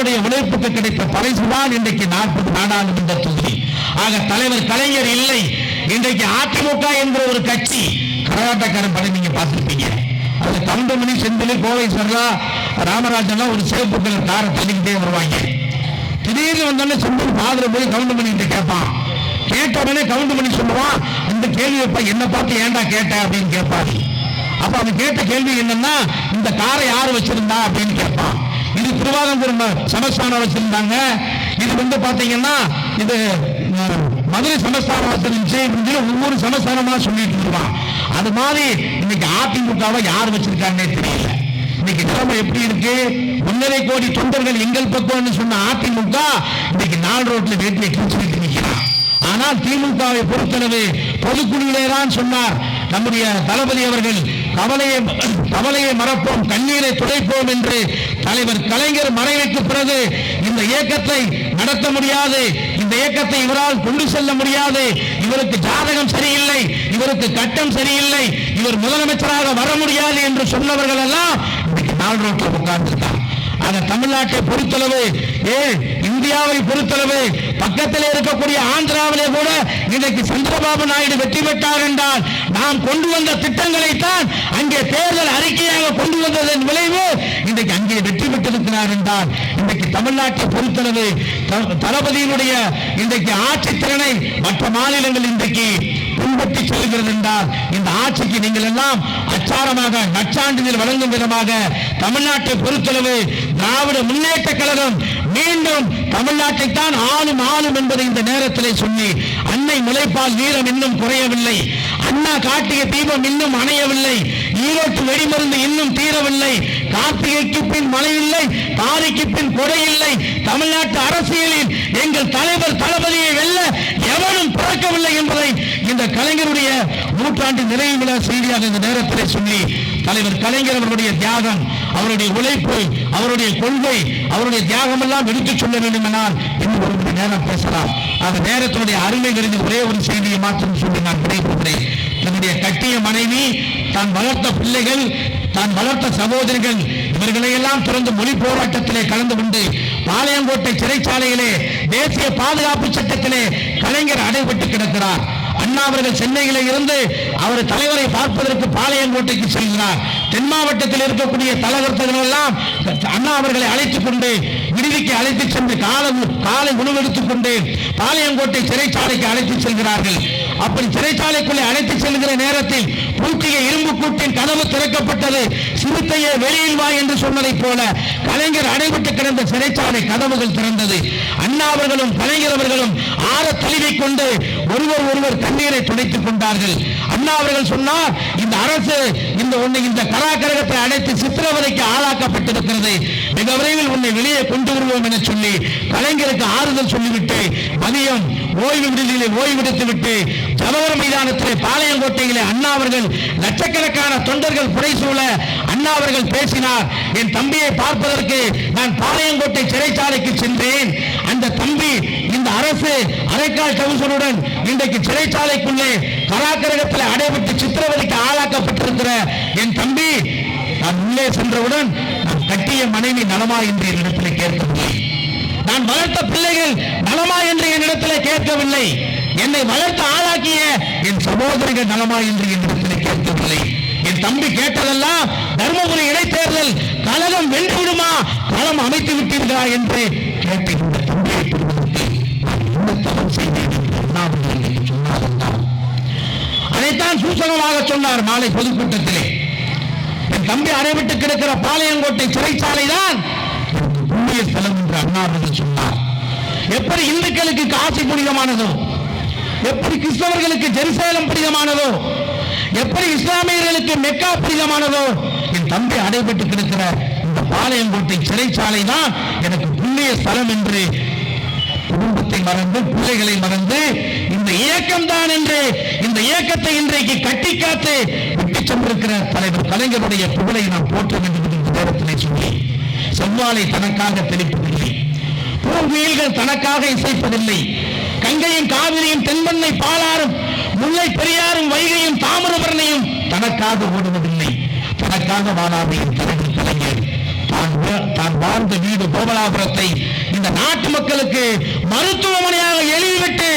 மக்களுடைய உழைப்புக்கு கிடைத்த பரிசுதான் இன்றைக்கு 40 நாடாளுமன்ற தொகுதி. ஆக தலைவர் கலைஞர் இல்லை, இன்றைக்கு அதிமுக என்ற ஒரு கட்சி கரகாட்டக்காரன் படம் நீங்க பார்த்திருப்பீங்க. அது கவுண்டமணி, செந்தில், கோவை சர்லா, ராமராஜன் ஒரு சிவப்பு கலர் காரை தள்ளிக்கிட்டே வருவாங்க. திடீர்னு வந்தோடனே செந்தில் பாதிர போய் கவுண்டமணி கேட்பான். கேட்டவனே கவுண்டமணி சொல்லுவான், இந்த கேள்வி என்ன பார்த்து ஏன்டா கேட்ட அப்படின்னு கேட்பாரு. அப்ப அவன் கேட்ட கேள்வி என்னன்னா, இந்த காரை யாரு வச்சிருந்தா அப்படின்னு கேட்பான். இது திருவாரூர் சமஸ்தானம் வச்சிருந்தாங்க, இது பாத்தீங்கன்னா இது மதுரை சமஸ்தானம் வச்சிருந்துச்சு, ஒவ்வொரு சமஸ்தானமா சொல்லிட்டு இருப்பான். அது மாதிரி இன்னைக்கு அதிமுகவை யார் வச்சிருக்காங்கன்னே தெரியல. இன்னைக்கு நிலைமை எப்படி இருக்கு? 1.5 கோடி தொண்டர்கள் எங்கள் பக்கம் சொன்ன அதிமுக இன்னைக்கு 4 ரோட்ல வேட்டியை கிழிச்சுட்டு நிற்கிறான். ஆனால் திமுகவை பொறுத்தளவு பொதுக்குழுவிலே தான் சொன்னார் நம்முடைய தளபதி அவர்கள், கவலையை மறப்போம், கண்ணீரை துடைப்போம் என்று. தலைவர் கலைஞர் மறைவுக்கு பிறகு இந்த இயக்கத்தை நடத்த முடியாது, இந்த இயக்கத்தை இவரால் கொண்டு செல்ல முடியாது, இவருக்கு ஜாதகம் சரியில்லை, இவருக்கு கட்டம் சரியில்லை, இவர் முதலமைச்சராக வர முடியாது என்று சொன்னவர்கள் எல்லாம் இன்னைக்கு 4 ரோட்டில் உட்கார்ந்திருக்காங்க. ஆக தமிழ்நாட்டை பொறுத்தளவு, இந்தியாவை பொறுத்தளவு, பக்கத்தில் இருக்கக்கூடிய ஆந்திராவிலே கூட இன்றைக்கு சந்திரபாபு நாயுடு வெற்றி பெற்றார் என்றால் நாம் கொண்டு வந்த திட்டங்களை தான் அங்கே தேர்தல் அறிக்கையாக கொண்டு வந்ததன் விளைவு இன்றைக்கு அங்கே வெற்றி பெற்றிருக்கிறார் என்றால், இன்றைக்கு தமிழ்நாட்டை பொறுத்தளவு தளபதியினுடைய இன்றைக்கு ஆட்சி திறனை மற்ற மாநிலங்கள் இன்றைக்கு பின்பற்றி செல்கிறது என்றால், இந்த ஆட்சிக்கு நீங்கள் எல்லாம் அச்சாரமாக நற்சான்றிதழ் வழங்கும் விதமாக தமிழ்நாட்டை பொறுத்தளவு திராவிட முன்னேற்ற கழகம் மீண்டும் தமிழ்நாட்டை தான் ஆளும் என்பதை இந்த நேரத்தில் சொல்லி, அன்னை முளைப்பால் வீரம் இன்னும் குறையவில்லை, அண்ணா காட்டிய தீபம் இன்னும் அணையவில்லை, ஈரோட்டு வெடிமருந்து இன்னும் தீரவில்லை, கார்த்திகைக்கு பின் மழை இல்லை, தாரிக்கு பின் கொடை இல்லை, தமிழ்நாட்டு அரசியலில் எங்கள் தலைவர் தளபதியை வெல்ல எவனும் பிறக்கவில்லை என்பதை இந்த கலைஞருடைய நூற்றாண்டு நிறைவு விழா செய்தியாக இந்த நேரத்தில் சொல்லி, தலைவர் கலைஞர் அவருடைய தியாகம், அவருடைய உழைப்பு, அவருடைய கொள்கை, அவருடைய தியாகம் எல்லாம் எடுத்துச் சொல்ல வேண்டும் என்றால் இன்னும் 1 மணி நேரம் பேசலாம். அந்த நேரத்தினுடைய அருமை கருதி ஒரே ஒரு செய்தியை மாற்றம் சொல்லி நான் விடைபெறுகிறேன். நம்முடைய கட்டிய மனைவி, தான் வளர்த்த பிள்ளைகள், தான் வளர்த்த சகோதரிகள், இவர்களையெல்லாம் தொடர்ந்து மொழி போராட்டத்திலே கலந்து கொண்டு பாளையங்கோட்டை சிறைச்சாலையிலே தேசிய பாதுகாப்பு சட்டத்திலே கலைஞர் அடைபட்டு கிடக்கிறார். அண்ணா அவர்கள் சென்னையில இருந்து அவர் தலைவரை பார்ப்பதற்கு பாளையங்கோட்டைக்கு செல்கிறார். தென் மாவட்டத்தில் இருக்கக்கூடிய தலைவர்கள் எல்லாம் அண்ணா அவர்களை அழைத்துக் கொண்டு விடுதிக்கு அழைத்து சென்று காலை உணவெடுத்துக் கொண்டு பாளையங்கோட்டை சிறைச்சாலைக்கு அழைத்து செல்கிறார்கள். அப்படி சிறைச்சாலைக்குள்ளே அழைத்து செல்கிற நேரத்தில் பூட்டிய இரும்பு கூட்டின் கதவு திறக்கப்பட்டது. சிறுத்தையே வெளியில் வா என்று சொன்னதை போல கலைஞர் அடைபட்டு கிடந்த சிறைச்சாலை கதவுகள் திறந்தது. அண்ணா அவர்களும் கலைஞர் அவர்களும் ஆற தழுவிக் கொண்டு ஒருவர் கண்ணீரை துடைத்துக் கொண்டார்கள். அண்ணா அவர்கள் சொன்னார், இந்த அரசு இந்த கராகரகத்தை அடைத்து சித்திரவதைக்கு ஆளாக்கப்பட்டிருக்கிறது, மிக விரைவில் உன்னை வெளியே கொண்டு வருவோம் என சொல்லி கலைஞருக்கு ஆறுதல் சொல்லிவிட்டு மதியம் ஓய்வு விடுதியிலே ஓய்வெடுத்து விட்டு ஜவஹர் மைதானத்திலே பாளையங்கோட்டையிலே அண்ணா அவர்கள் லட்சக்கணக்கான தொண்டர்கள் புடைசூழ அண்ணா அவர்கள் பேசினார். என் தம்பியை பார்ப்பதற்கு நான் பாளையங்கோட்டை சிறைச்சாலைக்கு சென்றேன். அந்த தம்பி இந்த அரசு அரைக்கால் கவுசருடன் இன்றைக்கு சிறைச்சாலைக்குள்ளே கராகரகத்தில் அடைபட்டு சித்திரவதைக்கு ஆளாக்கப்பட்டிருக்கிற என் தம்பி, நான் உள்ளே சென்றவுடன் நான் கட்டிய மனைவி நலமா என்று என்னிடத்தில் கேட்கவில்லை, நான் வளர்த்த பிள்ளைகள் நலமா என்று என்னிடத்தில் கேட்கவில்லை, என்னை வளர்த்து ஆளாக்கிய என் சகோதரிகள் நலமா என்று என்னிடத்தில் கேட்கவில்லை. என் தம்பி கேட்டதெல்லாம் தர்மபுரி இடைத்தேர்தல் கழகம் வென்று விடுமா, களம் அமைத்து விட்டீர்களா என்று கேட்ட இந்த தம்பியை பெறுவதற்கு என்ன தவறு செய்தேன் என்று சொன்னார். அதைத்தான் சூசகமாக சொன்னார் மாலை பொதுக்கூட்டத்திலே. என் தம்பி அடைபட்டு கிடக்கிற பாளையங்கோட்டை சிறைச்சாலை தான் புண்ணிய ஸ்தலம் என்று அண்ணா அவர்கள் சொன்னார். எப்படி இந்துக்களுக்கு காசி புனிதமானதோ, எப்படி கிறிஸ்தவர்களுக்கு ஜெருசலேம் புனிதமானதோ, எப்படி இஸ்லாமியர்களுக்கு மெக்கா புனிதமானதோ, என் தம்பி அடைபட்டு கிடக்கிற இந்த பாளையங்கோட்டை சிறைச்சாலை தான் எனக்கு புண்ணிய ஸ்தலம் என்று குடும்பத்தை மறந்து பிள்ளைகளை மறந்து இந்த இயக்கம் தான் என்று இந்த இயக்கத்தை இன்றைக்கு கட்டி காத்து விட்டு சென்றிருக்கிற தலைவர் கலைஞருடைய புகழை நாம் போற்ற வேண்டும் என்ற நேரத்திலே சொல்லி, செவ்வாழை தனக்காக தெளிப்பதில்லை, பூங்குயில்கள் தனக்காக இசைப்பதில்லை, கங்கையும் காவிரியும் தென்பெண்ணை பாலாறும் முல்லை பெரியாரும் வைகையும் தாமிரபரணியும் தனக்காக ஓடுவதில்லை, தனக்காக வாழாத தலைவர் கலைஞர் தான் வாழ்ந்த வீடு கோபலாபுரத்தை இந்த நாட்டு மக்களுக்கு மருத்துவமனையாக எழுதிவிட்டு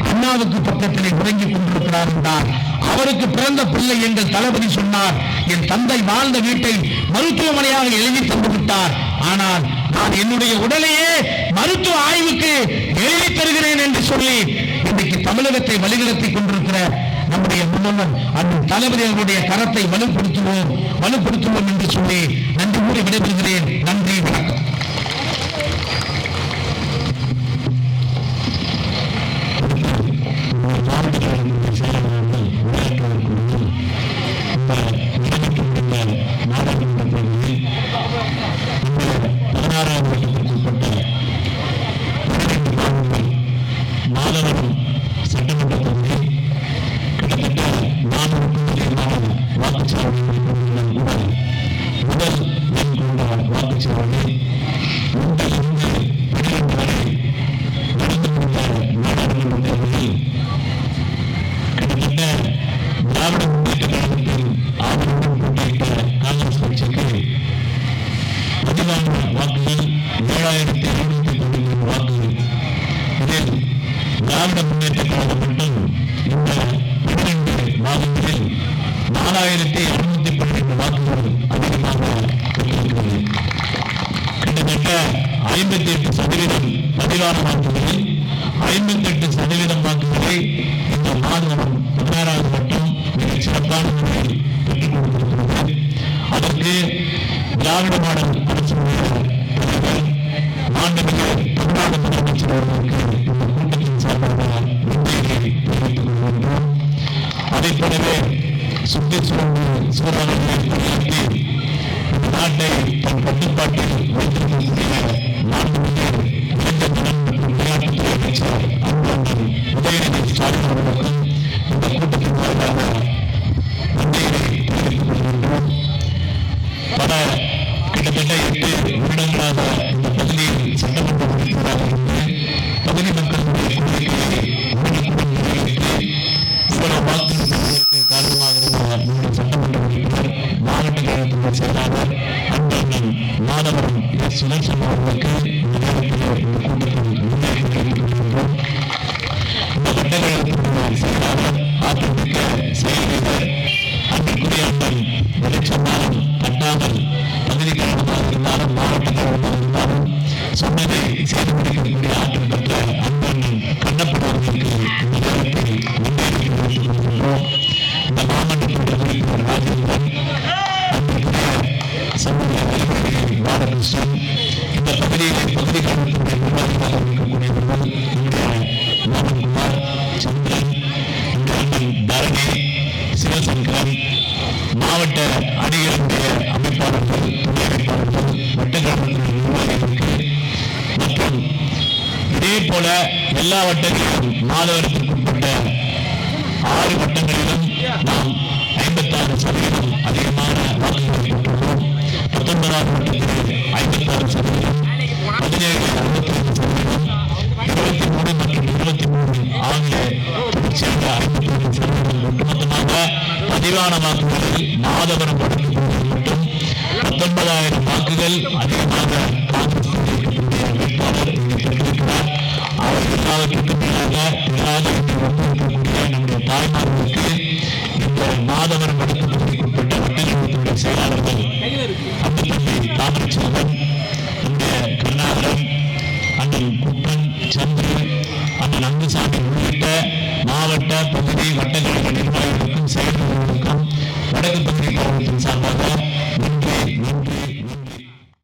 அண்ணாவுக்கு பக்கத்திலே உறங்கிக் கொண்டிருக்கிறார் என்றார். அவருக்கு பிறந்த பிள்ளை எங்கள் தளபதி சொன்னார், என் தந்தை வாழ்ந்த வீட்டை மருத்துவமனையாக எழுதி தந்து விட்டார், ஆனால் நான் என்னுடைய உடலையே மருத்துவ ஆய்வுக்கு எழுதி தருகிறேன் என்று சொல்லி இன்றைக்கு தமிழகத்தை வழிநடத்திக் கொண்டிருக்கிற நம்முடைய முன்னோர் அண்ணன் தளபதி அவருடைய கரத்தை வலுப்படுத்துவோம் என்று சொல்லி நன்றி கூறி விடைபெறுகிறேன். நன்றி, வணக்கம். திராவிட மாடல் அரசு மாண்புமிகு தமிழ்நாடு முதலமைச்சர் அவர்களுக்கு இந்த கூட்டத்தின் சார்பாக நன்றியை தெரிவித்துக் கொள்கின்றோம். அதைப் போலவே சுற்றி சுழந்து சிவராமனை பணியாற்றி இந்த நாட்டை தன் கட்டுப்பாட்டில் வைத்திருக்கக்கூடிய மாண்புமிகு இளைஞர் நலன் மற்றும் விளையாட்டுத்துறை அமைச்சர் அன்பழகன் உதயநிதி ஸ்டாலின் அவர்களுக்கும் இந்த கூட்டத்தின் வாயிலாக நன்றியை தெரிவித்துக் கொள்கின்றோம். பல கிட்டத்தட்ட 8 வருடங்களாக இந்த பகுதியில் சட்டமன்ற உறுப்பினராக இருந்து பகுதி மக்களுடைய கோரிக்கையை உடனுக்குடன் நிறைவேற்றி இவ்வளவு வாக்குறுதி காரணமாக இருந்த நம்முடைய சட்டமன்ற உறுப்பினர் மாவட்ட கழகத்தின் செயலாளர் அன்பழகன் மாதவரம் எஸ். சுதர்சன் அவர்களுக்கு இந்த நேரத்தில் இந்த கூட்டத்தில் முன்னேறி தெரிவிக்கின்றோம். இந்த வட்டக்கழகத்தினுடைய செயலாளர் அதிமுக செயலர் அன்றைக்குரிய அண்ணன் எதை சொன்னாலும் கட்டாமல் பகுதி கழகமாக இருந்தாலும் மாவட்ட கழகமாக இருந்தாலும் சொன்னதை செய்து முடிக்கக்கூடிய ஆற்றல் பெற்ற அன்பண்ணன் கண்ணப்பன் அவர்களுக்கு இந்த நேரத்தில் முன்னேறி கொண்டிருக்கின்றோம். இந்த மாமன்றத்தினுடைய உறுப்பினர் ராஜேந்திரன், அன்றைக்குரிய சமூக அறிவுரை பாலகிருஷ்ணன், இந்த பகுதியில் பகுதி கழகத்தினுடைய நிர்வாகிகளாக இருக்கக்கூடியவர்கள் நம்முடைய மோகன்குமார், சந்திரன், இந்த அண்ணன் தரணி, சிவசங்கரன், மாவட்ட அணிகளுடைய அமைப்பாளர்கள், துணை அமைப்பாளர்கள், வட்டக்கழகத்தினுடைய நிர்வாகிகளுக்கு மற்றும் இதே போல எல்லா வட்டங்களிலும் மாதவரத்திற்குட்பட்ட 6 வட்டங்களிலும் நாம் 56% அதிகமான வாக்குகளை பெற்றுள்ளோம். 19ஆவது வட்டத்தில் 56%, 17 62%, 23 மற்றும் 23 ஆகிய தொடர்ச்சியாக 52%, ஒட்டுமொத்தமாக பதிவான வாக்குகளில் மாதவரம் வடக்கு பகுதியில் மட்டும் 19,000 வாக்குகள் அதிகமாக காங்கிரஸ் இருக்கக்கூடிய வேட்பாளர் இங்கு பெற்றிருக்கிறார். அவர் எல்லாவற்றுக்கும் மேலாக வந்திருக்கக்கூடிய நம்முடைய தாய்மார்களுக்கு இந்த மாதவரம் வடக்கு பகுதிக்குட்பட்ட வட்டக்கழகத்தினுடைய செயலாளர்கள் அம்பத்தம்பி தாமரச்செல்வன், நம்முடைய கருணாகரன், அண்ணன் குப்பன், சந்திரு, அண்ணன் அங்குசாமி உள்ளிட்ட மாவட்ட பகுதி வட்டக்கழக நிர்வாகிகள்